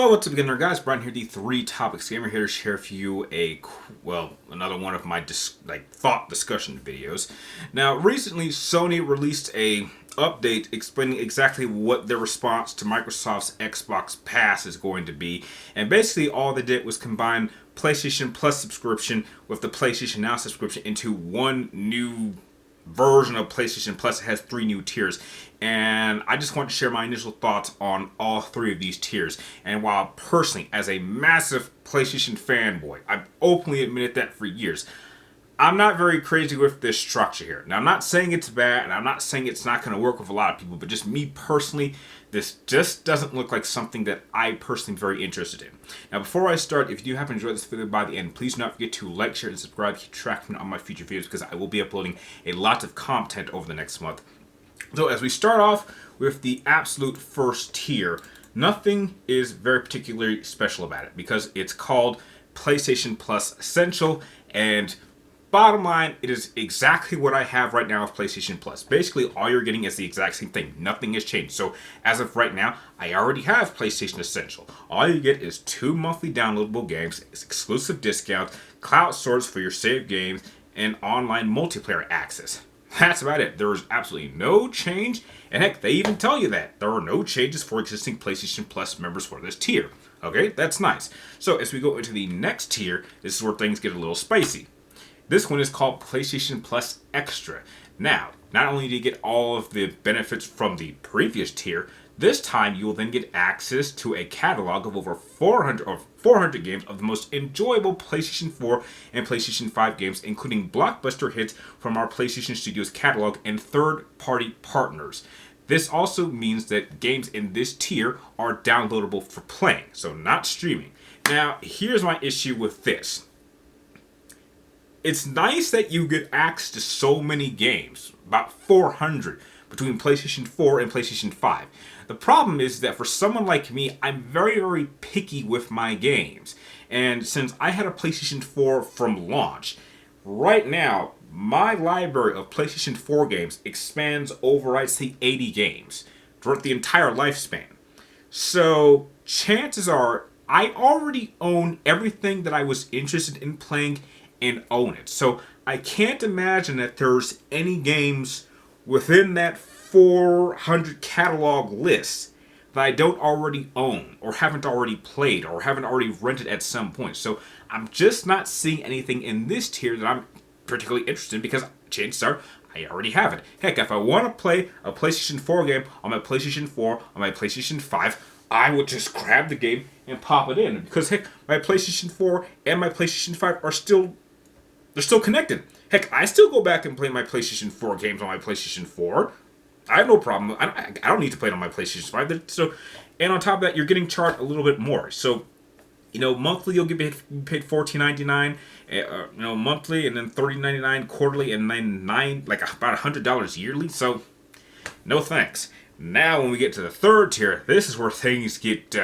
Well, what's up again there, guys? Brian here, the Three Topics Gamer, here to share for you another one of my thought discussion videos. Now, recently, Sony released a update explaining exactly what their response to Microsoft's Xbox Pass is going to be, and basically all they did was combine PlayStation Plus subscription with the PlayStation Now subscription into one new version of PlayStation Plus. It has 3 new tiers, and I just want to share my initial thoughts on all 3 of these tiers. And while personally, as a massive PlayStation fanboy, I've openly admitted that for years, I'm not very crazy with this structure here. Now, I'm not saying it's bad, and I'm not saying it's not going to work with a lot of people, but just me personally, this just doesn't look like something that I personally am very interested in. Now, before I start, if you do happen to enjoy this video by the end, please do not forget to like, share, and subscribe to keep track on my future videos, because I will be uploading a lot of content over the next month. So as we start off with the absolute first tier, nothing is very particularly special about it, because it's called PlayStation Plus Essential, and bottom line, it is exactly what I have right now with PlayStation Plus. Basically, all you're getting is the exact same thing. Nothing has changed. So, as of right now, I already have PlayStation Essential. All you get is 2 monthly downloadable games, exclusive discounts, cloud storage for your saved games, and online multiplayer access. That's about it. There is absolutely no change. And heck, they even tell you that there are no changes for existing PlayStation Plus members for this tier. Okay, that's nice. So, as we go into the next tier, this is where things get a little spicy. This one is called PlayStation Plus Extra. Now, not only do you get all of the benefits from the previous tier, this time you will then get access to a catalog of over 400 games of the most enjoyable PlayStation 4 and PlayStation 5 games, including blockbuster hits from our PlayStation Studios catalog and third-party partners. This also means that games in this tier are downloadable for playing, so not streaming. Now, here's my issue with this. It's nice that you get access to so many games, about 400, between PlayStation 4 and PlayStation 5. The problem is that for someone like me, I'm very, very picky with my games. And since I had a PlayStation 4 from launch, right now, my library of PlayStation 4 games expands over, I'd say, 80 games throughout the entire lifespan. So, chances are, I already own everything that I was interested in playing and own it. So I can't imagine that there's any games within that 400 catalog list that I don't already own or haven't already played or haven't already rented at some point. So I'm just not seeing anything in this tier that I'm particularly interested in, because chances are I already have it. Heck, if I want to play a PlayStation 4 game on my PlayStation 4, on my PlayStation 5, I would just grab the game and pop it in. Because heck, my PlayStation 4 and my PlayStation 5 are still connected. Heck, I still go back and play my PlayStation 4 games on my PlayStation 4. I have no problem. I don't need to play it on my PlayStation 5. So, and on top of that, you're getting charged a little bit more. So, monthly you'll get paid $14.99. Monthly, and then $30.99 quarterly, and then about $100 yearly. So, no thanks. Now, when we get to the third tier, this is where things get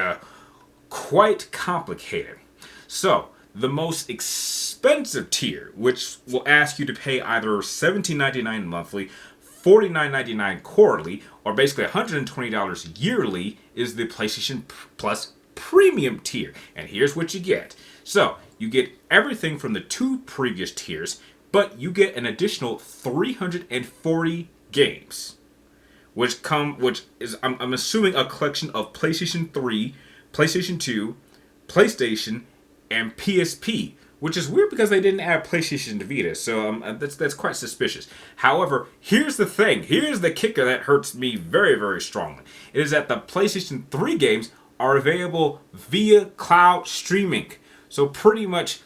quite complicated. So, the most expensive tier, which will ask you to pay either $17.99 monthly, $49.99 quarterly, or basically $120 yearly, is the PlayStation Plus Premium tier. And here's what you get. So, you get everything from the 2 previous tiers, but you get an additional 340 games, which is, I'm assuming, a collection of PlayStation 3, PlayStation 2, PlayStation, and PSP, which is weird because they didn't add PlayStation to Vita, so that's quite suspicious. However, here's the thing. Here's the kicker that hurts me very, very strongly. It is that the PlayStation 3 games are available via cloud streaming. So pretty much,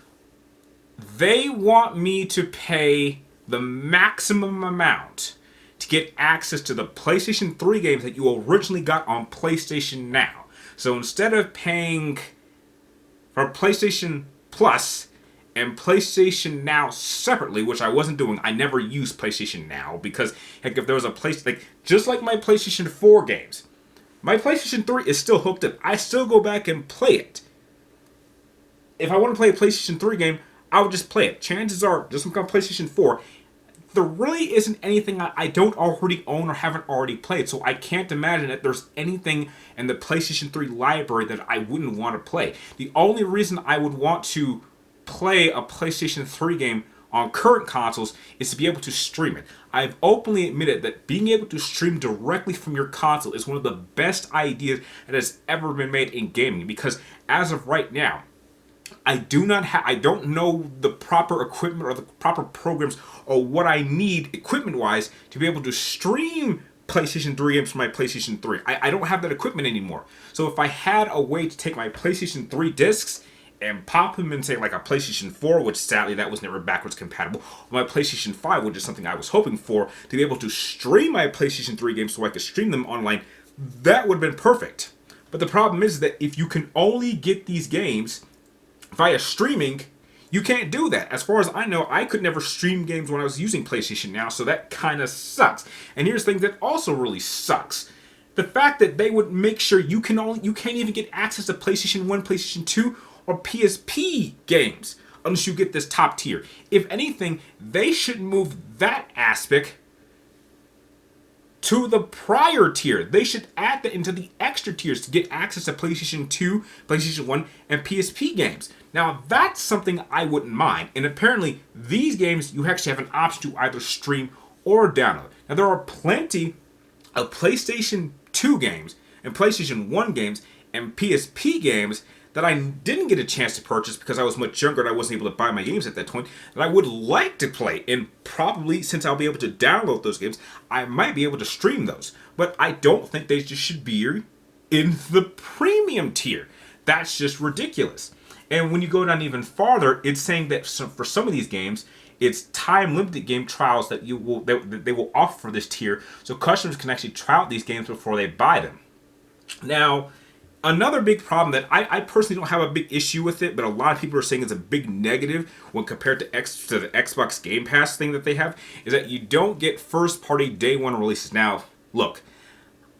they want me to pay the maximum amount to get access to the PlayStation 3 games that you originally got on PlayStation Now. So instead of paying for PlayStation Plus and PlayStation Now separately, which I wasn't doing. I never used PlayStation Now because, heck, if there was a place, just like my PlayStation 4 games, my PlayStation 3 is still hooked up. I still go back and play it. If I want to play a PlayStation 3 game, I would just play it. Chances are, just like on PlayStation 4, there really isn't anything I don't already own or haven't already played. So I can't imagine that there's anything in the PlayStation 3 library that I wouldn't want to play. The only reason I would want to play a PlayStation 3 game on current consoles is to be able to stream it. I've openly admitted that being able to stream directly from your console is one of the best ideas that has ever been made in gaming, because as of right now, I don't know the proper equipment or the proper programs or what I need equipment wise to be able to stream PlayStation 3 games from my PlayStation 3. I don't have that equipment anymore. So if I had a way to take my PlayStation 3 discs and pop them in, say, like a PlayStation 4, which sadly that was never backwards compatible, or my PlayStation 5, which is something I was hoping for, to be able to stream my PlayStation 3 games so I could stream them online, that would have been perfect. But the problem is that if you can only get these games via streaming, you can't do that. As far as I know, I could never stream games when I was using PlayStation Now, so that kind of sucks. And here's the thing that also really sucks. The fact that they would make sure you can't even get access to PlayStation 1, PlayStation 2, or PSP games unless you get this top tier. If anything, they should move that aspect to the prior tier. They should add that into the extra tiers to get access to PlayStation 2, PlayStation 1, and PSP games. Now, that's something I wouldn't mind. And apparently, these games, you actually have an option to either stream or download. Now, there are plenty of PlayStation 2 games and PlayStation 1 games and PSP games that I didn't get a chance to purchase because I was much younger and I wasn't able to buy my games at that point, that I would like to play. And probably, since I'll be able to download those games, I might be able to stream those. But I don't think they just should be in the premium tier. That's just ridiculous. And when you go down even farther, it's saying that for some of these games, it's time-limited game trials that they will offer for this tier, so customers can actually try out these games before they buy them. Now, another big problem that I personally don't have a big issue with it, but a lot of people are saying it's a big negative when compared to the Xbox Game Pass thing that they have, is that you don't get first-party day one releases. Now, look,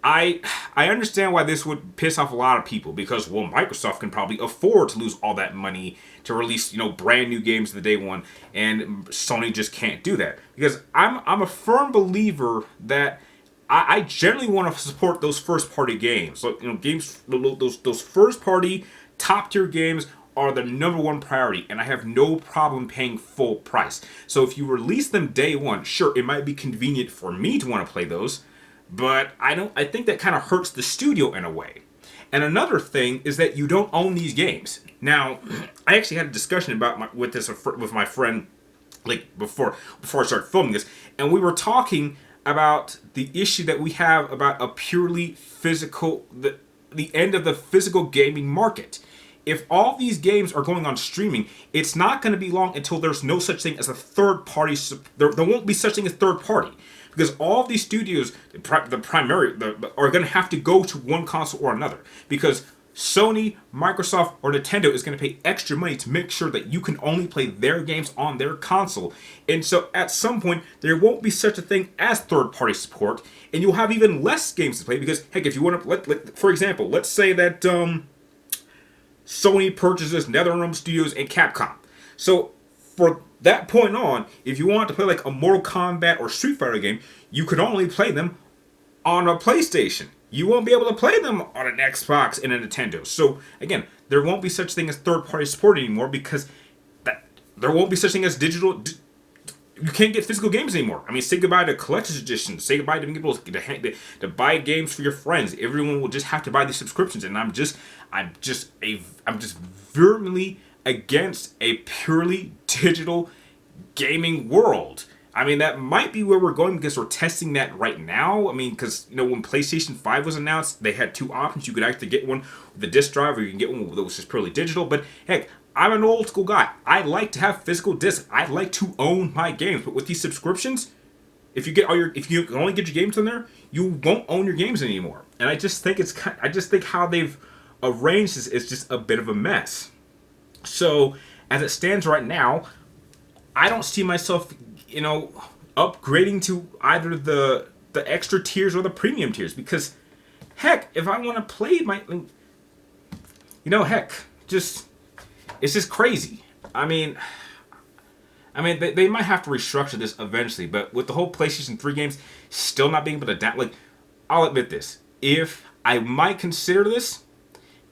I understand why this would piss off a lot of people because, well, Microsoft can probably afford to lose all that money to release, brand new games the day one, and Sony just can't do that. Because I'm a firm believer that I generally want to support those first-party games. So, games, those first-party top-tier games are the number one priority, and I have no problem paying full price. So if you release them day one, sure, it might be convenient for me to want to play those, but I think that kind of hurts the studio in a way. And another thing is that you don't own these games. Now, I actually had a discussion with my friend, like before I started filming this, and we were talking about the issue that we have about a purely physical, the end of the physical gaming market. If all these games are going on streaming, it's not going to be long until there's no such thing as a third party. There won't be such thing as third party. Because all of these studios, are going to have to go to one console or another. Because Sony, Microsoft, or Nintendo is going to pay extra money to make sure that you can only play their games on their console. And so at some point, there won't be such a thing as third-party support, and you'll have even less games to play. Because, heck, if you want to, for example, let's say that Sony purchases NetherRealm Studios and Capcom. So for that point on, if you want to play like a Mortal Kombat or Street Fighter game, you could only play them on a PlayStation. You won't be able to play them on an Xbox and a Nintendo. So again, there won't be such thing as third-party support anymore because there won't be such thing as digital. You can't get physical games anymore. I mean, say goodbye to collector's editions. Say goodbye to being able to buy games for your friends. Everyone will just have to buy these subscriptions, and I'm just vehemently against a purely digital gaming world. I mean, that might be where we're going because we're testing that right now. I mean, because, when PlayStation 5 was announced, they had two options. You could actually get one with the disc drive, or you can get one that was just purely digital. But heck, I'm an old school guy. I like to have physical discs. I like to own my games. But with these subscriptions, if you can only get your games on there, you won't own your games anymore. And I just think how they've arranged this is just a bit of a mess. So, as it stands right now, I don't see myself, upgrading to either the extra tiers or the premium tiers because, heck, if I want to play it's just crazy. I mean, I mean, they might have to restructure this eventually, but with the whole PlayStation 3 games still not being able to download, like, I'll admit this. If I might consider this,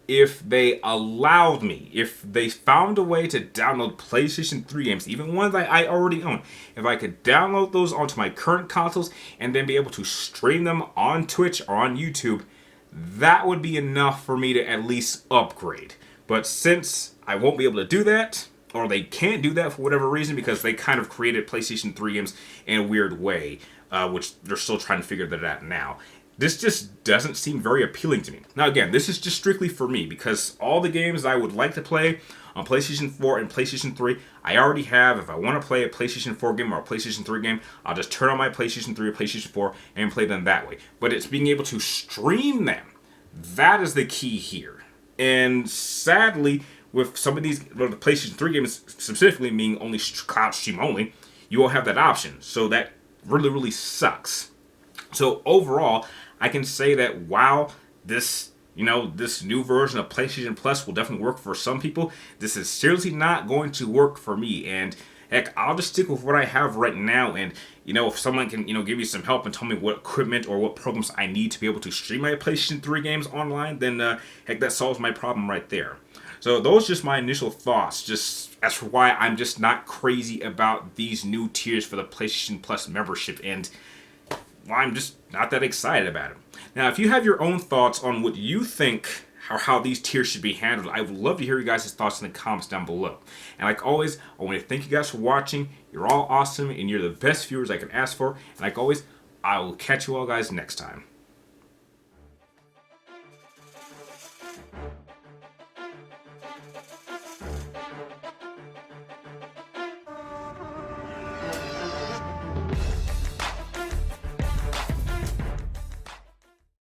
if they allowed me, if they found a way to download PlayStation 3 games, even ones that I already own, if I could download those onto my current consoles and then be able to stream them on Twitch or on YouTube, that would be enough for me to at least upgrade. But since I won't be able to do that, or they can't do that for whatever reason because they kind of created PlayStation 3 games in a weird way, which they're still trying to figure that out now. This just doesn't seem very appealing to me. Now again, this is just strictly for me because all the games I would like to play on PlayStation 4 and PlayStation 3, I already have. If I want to play a PlayStation 4 game or a PlayStation 3 game, I'll just turn on my PlayStation 3 or PlayStation 4 and play them that way. But it's being able to stream them. That is the key here. And sadly, with some of these, the PlayStation 3 games specifically being only cloud stream only, you won't have that option. So that really, really sucks. So overall, I can say that while this, this new version of PlayStation Plus will definitely work for some people, this is seriously not going to work for me. And heck, I'll just stick with what I have right now. And, if someone can, give me some help and tell me what equipment or what programs I need to be able to stream my PlayStation 3 games online, then heck, that solves my problem right there. So those are just my initial thoughts, just as for why I'm just not crazy about these new tiers for the PlayStation Plus membership. And I'm just not that excited about it. Now, if you have your own thoughts on what you think or how these tiers should be handled, I would love to hear you guys' thoughts in the comments down below. And like always, I want to thank you guys for watching. You're all awesome, and you're the best viewers I can ask for. And like always, I will catch you all guys next time.